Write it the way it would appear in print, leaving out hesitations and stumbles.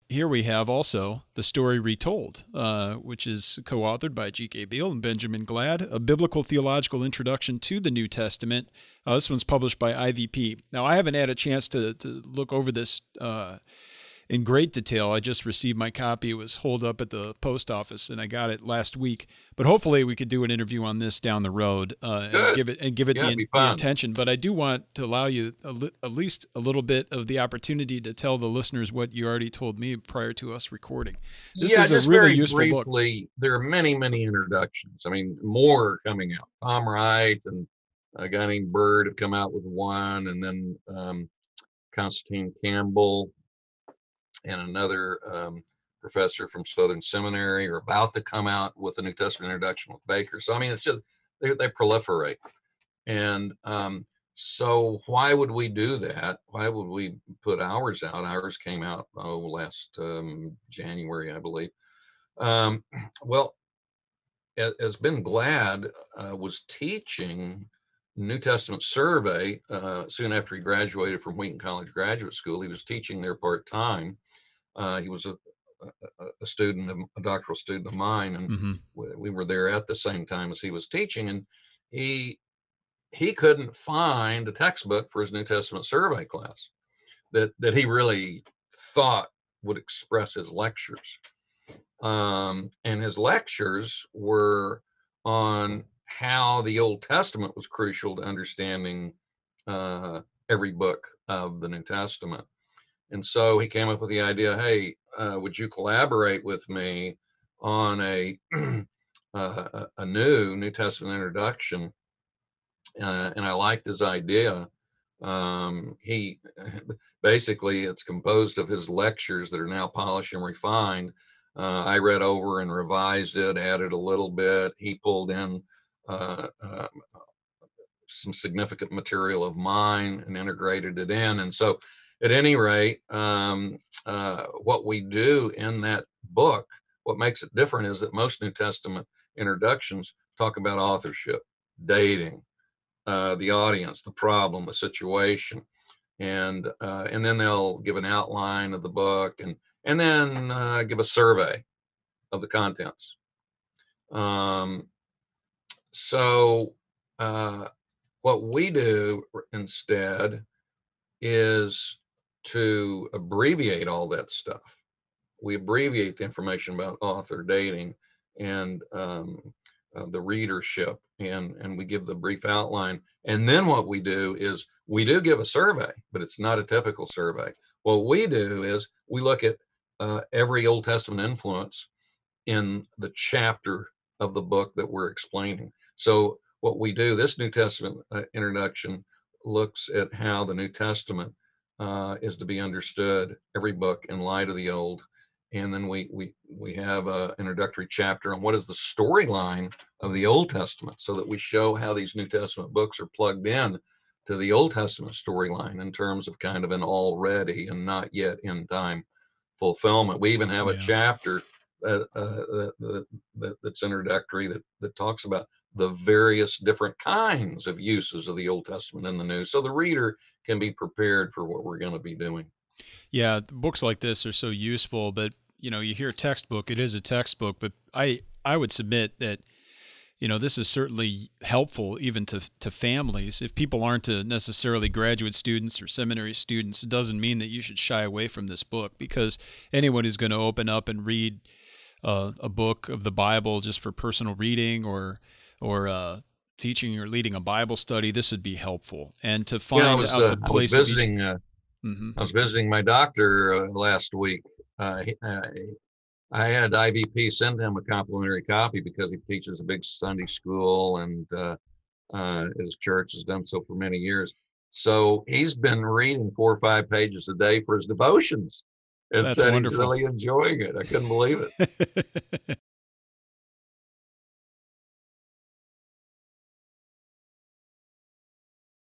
here we have also The Story Retold, which is co-authored by G.K. Beale and Benjamin Glad, a Biblical-Theological Introduction to the New Testament. This one's published by IVP. Now, I haven't had a chance to look over this in great detail. I just received my copy. It was holed up at the post office, and I got it last week. But hopefully, we could do an interview on this down the road and Good. give it Yeah, it'd be the fun. attention. But I do want to allow you at least a little bit of the opportunity to tell the listeners what you already told me prior to us recording. This Yeah, is a just really very useful book. briefly, there are many, many introductions. I mean, more are coming out. Tom Wright and a guy named Bird have come out with one, and then Constantine Campbell and another professor from Southern Seminary are about to come out with a New Testament introduction with Baker. So, I mean, it's just, they proliferate. And so why would we do that? Why would we put ours out? Ours came out last January, I believe. Well, as Ben Glad was teaching New Testament survey soon after he graduated from Wheaton College Graduate School. He was teaching there part-time. He was a student, a doctoral student of mine, and we were there at the same time as he was teaching. And he couldn't find a textbook for his New Testament survey class that he really thought would express his lectures. And his lectures were on how the Old Testament was crucial to understanding every book of the New Testament. And so he came up with the idea, hey, would you collaborate with me on a New Testament introduction? And I liked his idea. He basically, it's composed of his lectures that are now polished and refined. I read over and revised it, added a little bit. He pulled in some significant material of mine and integrated it in. And so, at any rate, what we do in that book, what makes it different is that most New Testament introductions talk about authorship, dating, the audience, the problem, the situation, and then they'll give an outline of the book and then give a survey of the contents. So what we do instead is to abbreviate all that stuff. We abbreviate the information about author, dating, and the readership, and we give the brief outline. And then what we do is we do give a survey, but it's not a typical survey. What we do is we look at every Old Testament influence in the chapter of the book that we're explaining. So what we do, this New Testament introduction looks at how the New Testament is to be understood, every book in light of the Old. And then we have an introductory chapter on what is the storyline of the Old Testament, so that we show how these New Testament books are plugged in to the Old Testament storyline in terms of kind of an already and not yet in time fulfillment. We even have a chapter that's introductory that talks about the various different kinds of uses of the Old Testament in the New, so the reader can be prepared for what we're going to be doing. Yeah, books like this are so useful, but you hear textbook, it is a textbook, but I would submit that this is certainly helpful even to families. If people aren't necessarily graduate students or seminary students, it doesn't mean that you should shy away from this book, because anyone who's going to open up and read a book of the Bible just for personal reading or teaching or leading a Bible study, this would be helpful. And to find out the place of each. I was visiting my doctor last week. I had IVP send him a complimentary copy because he teaches a big Sunday school, and his church has done so for many years. So he's been reading 4 or 5 pages a day for his devotions, and That's said wonderful. he's really enjoying it. I couldn't believe it.